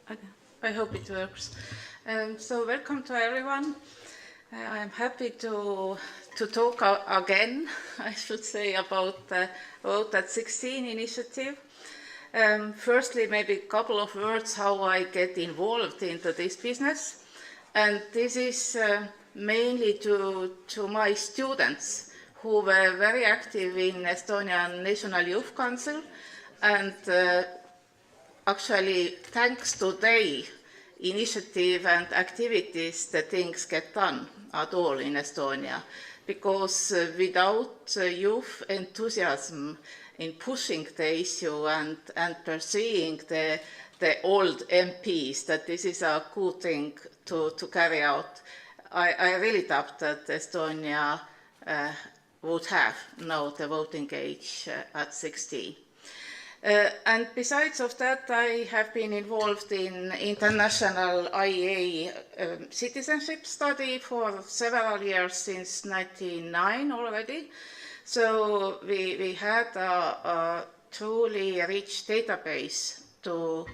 I hope it works. So welcome to everyone. I am happy to talk again, I should say, about the Vote at 16 initiative. Firstly, maybe a couple of words how I get involved into this business. And this is mainly to my students who were very active in Estonian National Youth Council, and actually thanks to their initiative and activities the things get done at all in Estonia, because without youth enthusiasm in pushing the issue and perceiving the old MPs that this is a good thing to carry out, I really doubt that Estonia would have now the voting age at 16. And besides of that, I have been involved in international IEA citizenship study for several years, since 1999 already. So we had a truly rich database to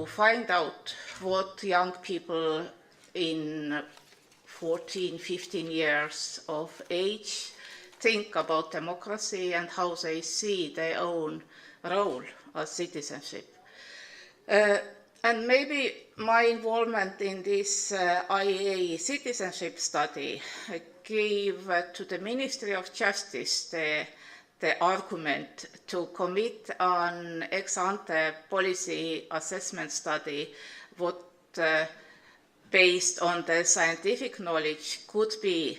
find out what young people in 14, 15 years of age think about democracy and how they see their own role as citizenship. And maybe my involvement in this IEA citizenship study gave to the Ministry of Justice the argument to commit an ex-ante policy assessment study what based on the scientific knowledge could be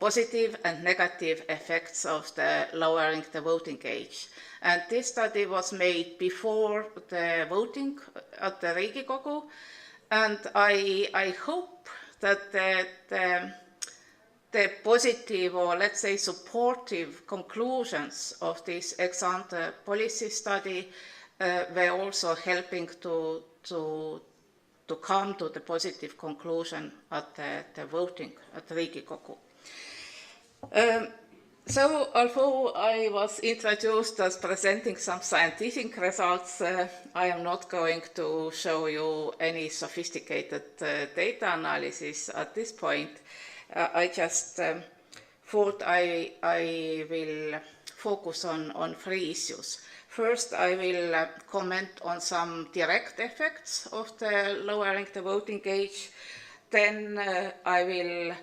positive and negative effects of the lowering the voting age. And this study was made before the voting at the Riigikogu, and I hope that the positive, or let's say supportive, conclusions of this ex-ante policy study were also helping to come to the positive conclusion at the voting at Riigikogu. So although I was introduced as presenting some scientific results, I am not going to show you any sophisticated data analysis at this point. I just thought I will focus on three issues. First, I will comment on some direct effects of the lowering the voting age. Then I will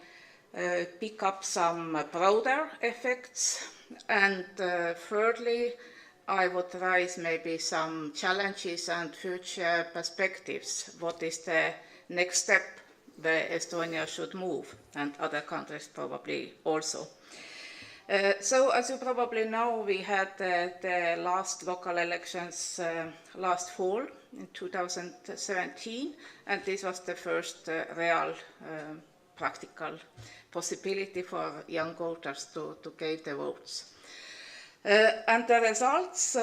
pick up some broader effects, and thirdly, I would raise maybe some challenges and future perspectives. What is the next step where Estonia should move, and other countries probably also. So as you probably know, we had the last local elections last fall in 2017, and this was the first real practical possibility for young voters to give the votes. And the results,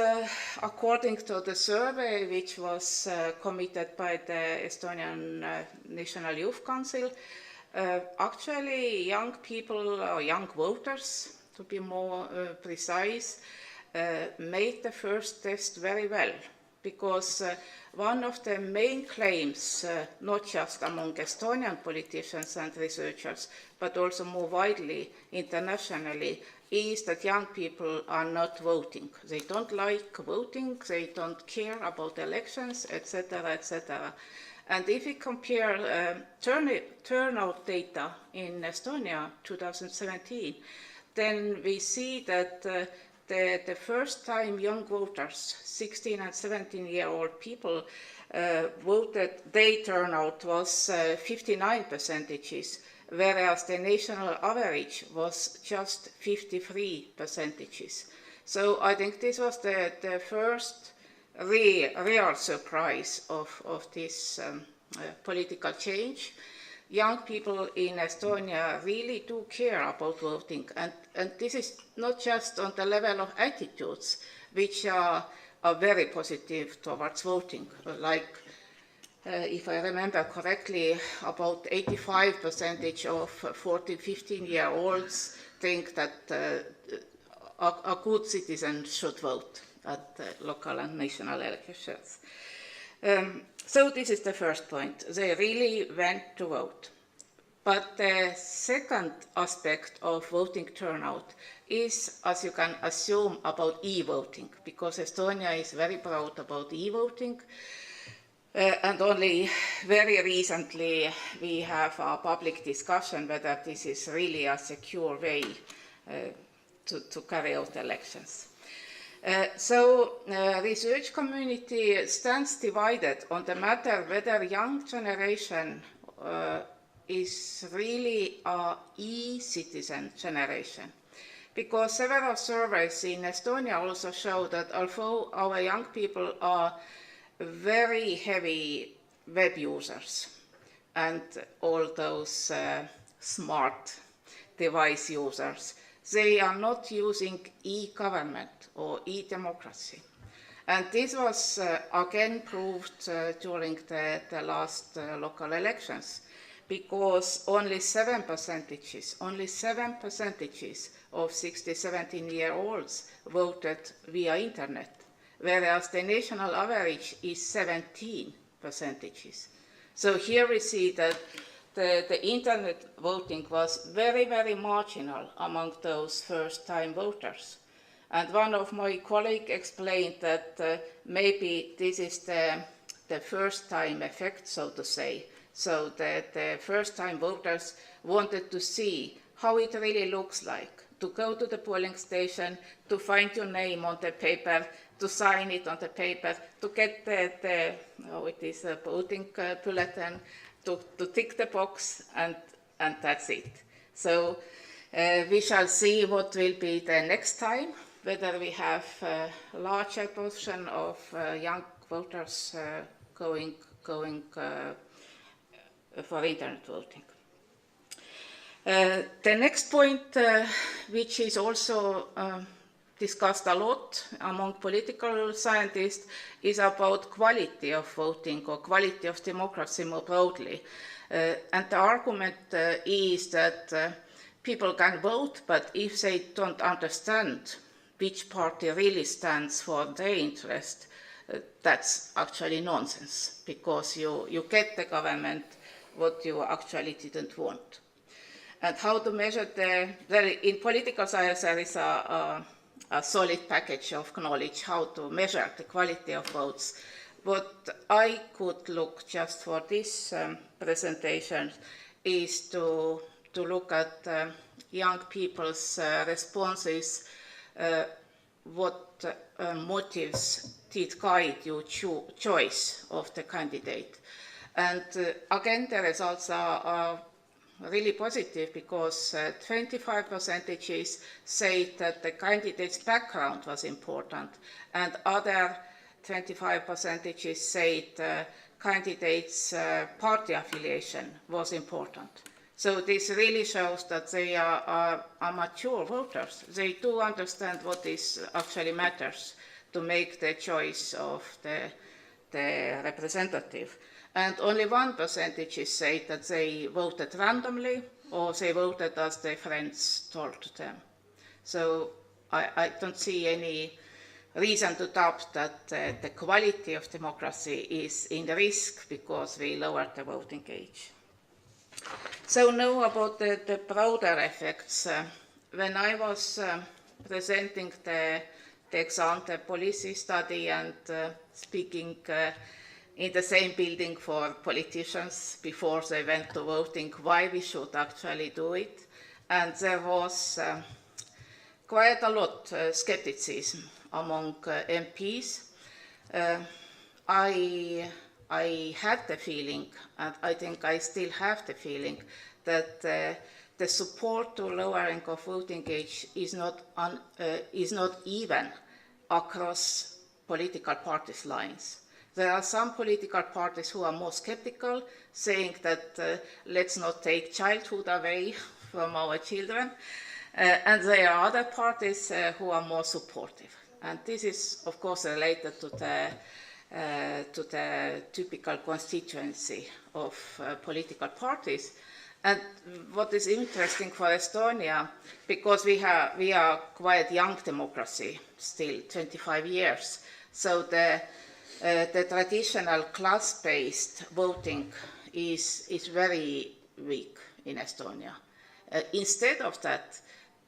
according to the survey which was committed by the Estonian National Youth Council, actually young people, or young voters to be more precise, made the first test very well, because one of the main claims, not just among Estonian politicians and researchers, but also more widely internationally, is that young people are not voting. They don't like voting, they don't care about elections, etc., etc. And if we compare turnout data in Estonia 2017, then we see that the first time young voters, 16 and 17-year-old people, voted, their turnout was 59%, whereas the national average was just 53%. So I think this was the first real surprise of this political change. Young people in Estonia really do care about voting, and this is not just on the level of attitudes, which are very positive towards voting. Like, if I remember correctly, about 85% of 14, 15-year-olds think that a good citizen should vote. at local and national elections. So this is the first point. They really went to vote. But the second aspect of voting turnout is, as you can assume, about e-voting, because Estonia is very proud about e-voting. And only very recently we have a public discussion whether this is really a secure way to carry out elections. So research community stands divided on the matter whether young generation is really a e-citizen generation. Because several surveys in Estonia also show that although our young people are very heavy web users and all those smart device users, they are not using e-government or e-democracy. And this was again proved during the last local elections, because only 7% of 16-17-year-olds voted via internet, whereas the national average is 17%. So here we see that the internet voting was very, very marginal among those first-time voters. And one of my colleagues explained that maybe this is the first-time effect, so to say. So that the first-time voters wanted to see how it really looks like, to go to the polling station, to find your name on the paper, to sign it on the paper, to get the voting bulletin, to tick the box, and that's it. So we shall see what will be the next time, whether we have a larger portion of young voters going for internet voting. The next point, which is also discussed a lot among political scientists, is about quality of voting or quality of democracy more broadly. And the argument is that people can vote, but if they don't understand which party really stands for their interest, that's actually nonsense, because you get the government what you actually didn't want. And how to measure in political science there is a solid package of knowledge how to measure the quality of votes. What I could look just for this presentation is to look at young people's responses, what motives did guide your choice of the candidate. And again, the results are really positive, because 25% say that the candidate's background was important, and other 25% say the candidate's party affiliation was important. So this really shows that they are mature voters. They do understand what is actually matters to make the choice of the representative. And only 1% say that they voted randomly, or they voted as their friends told them. So I don't see any reason to doubt that the quality of democracy is in risk because we lowered the voting age. So now about the broader effects. When I was presenting the ex-ante policy study and speaking in the same building for politicians before they went to voting, why we should actually do it. And there was quite a lot of skepticism among MPs. I had the feeling, and I think I still have the feeling, that the support to lowering of voting age is not even across political parties' lines. There are some political parties who are more skeptical, saying that let's not take childhood away from our children, and there are other parties who are more supportive. And this is, of course, related to the typical constituency of political parties. And what is interesting for Estonia, because we are quite young democracy, still 25 years, so the traditional class-based voting is very weak in Estonia. Instead of that,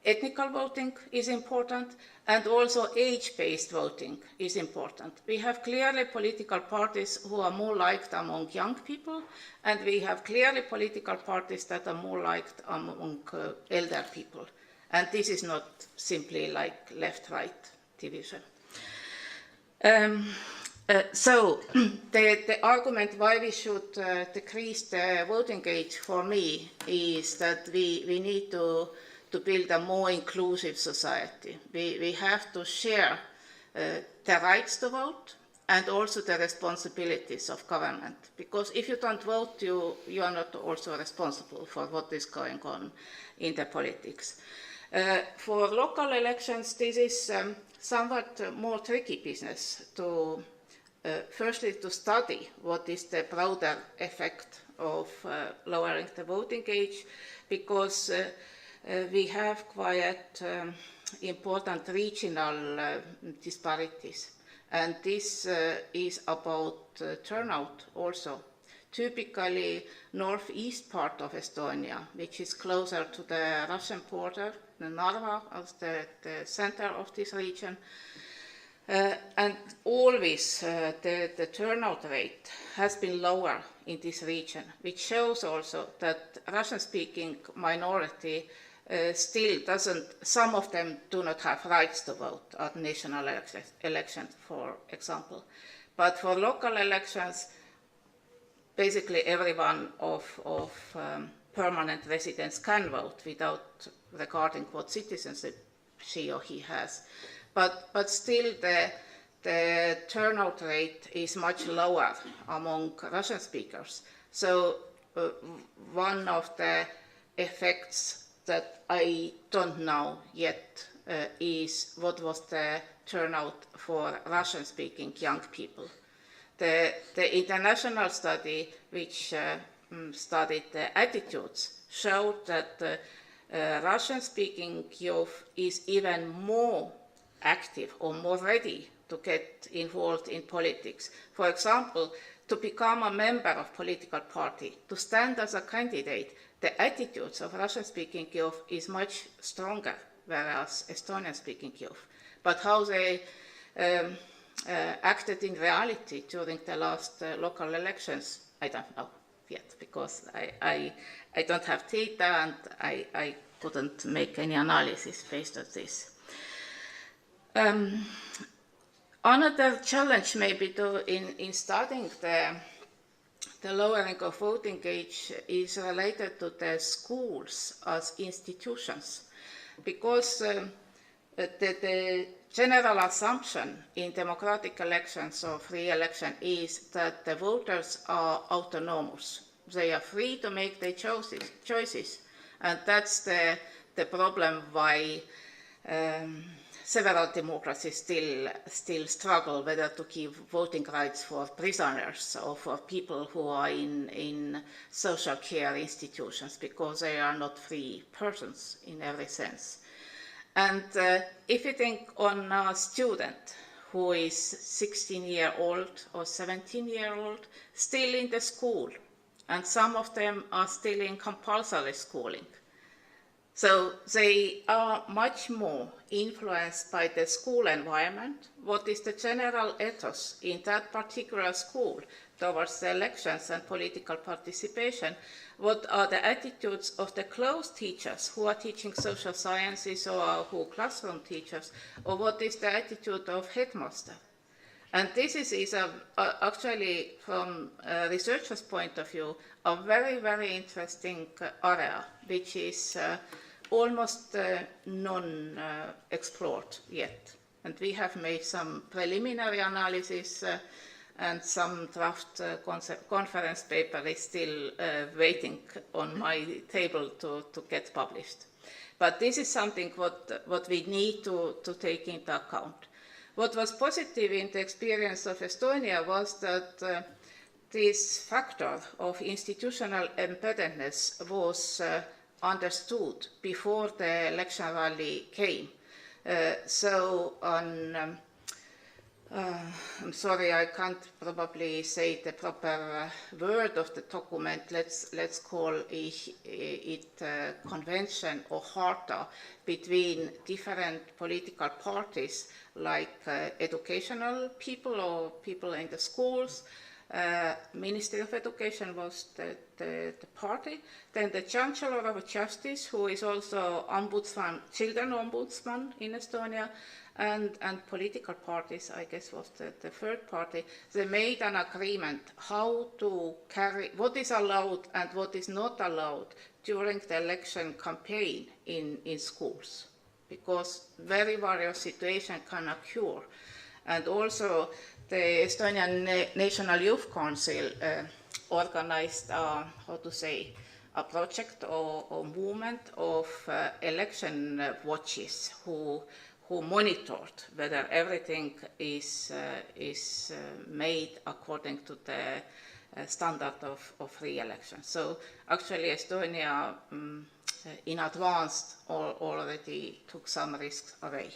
ethnical voting is important, and also age-based voting is important. We have clearly political parties who are more liked among young people, and we have clearly political parties that are more liked among elder people. And this is not simply like left-right division. So the argument why we should decrease the voting age for me is that we need to build a more inclusive society. We have to share the rights to vote and also the responsibilities of government. Because if you don't vote, you are not also responsible for what is going on in the politics. For local elections, this is somewhat more tricky business to firstly to study what is the broader effect of lowering the voting age, because we have quite important regional disparities. And this is about turnout also. Typically, northeast part of Estonia, which is closer to the Russian border, the Narva as the center of this region, and always the turnout rate has been lower in this region, which shows also that Russian-speaking minority still doesn't, some of them do not have rights to vote at national elections, for example. But for local elections, basically everyone of permanent residents can vote without regarding what citizenship she or he has. But still the turnout rate is much lower among Russian speakers. So one of the effects that I don't know yet is what was the turnout for Russian-speaking young people. The international study, which studied the attitudes, showed that Russian-speaking youth is even more active or more ready to get involved in politics. For example, to become a member of a political party, to stand as a candidate, the attitudes of Russian-speaking youth is much stronger, whereas Estonian-speaking youth. But how they acted in reality during the last local elections, I don't know yet, because I don't have data and I couldn't make any analysis based on this. Another challenge maybe in studying the lowering of voting age is related to the schools as institutions, because the general assumption in democratic elections or free election is that the voters are autonomous. They are free to make their choices. And that's the problem why several democracies still struggle whether to give voting rights for prisoners or for people who are in social care institutions, because they are not free persons in every sense. And if you think on a student who is 16-year-old or 17-year-old, still in the school, and some of them are still in compulsory schooling, so they are much more influenced by the school environment. What is the general ethos in that particular school towards the elections and political participation? What are the attitudes of the close teachers who are teaching social sciences or who classroom teachers? Or what is the attitude of headmaster? And this is actually, from a researcher's point of view, a very, very interesting area, which is almost non-explored yet. And we have made some preliminary analysis and some draft conference paper is still waiting on my table to get published. But this is something what we need to take into account. What was positive in the experience of Estonia was that this factor of institutional embeddedness was understood before the election rally came. I'm sorry, I can't probably say the proper word of the document. Let's call it convention or charter between different political parties, like educational people or people in the schools. Ministry of Education was the party. Then the Chancellor of Justice, who is also ombudsman, children ombudsman in Estonia, and political parties, I guess, was the third party. They made an agreement how to carry, what is allowed and what is not allowed during the election campaign in schools, because very various situations can occur. And also the Estonian National Youth Council organized, a project or movement of election watches who monitored whether everything is made according to the standard of free election. So actually Estonia in advance already took some risks away.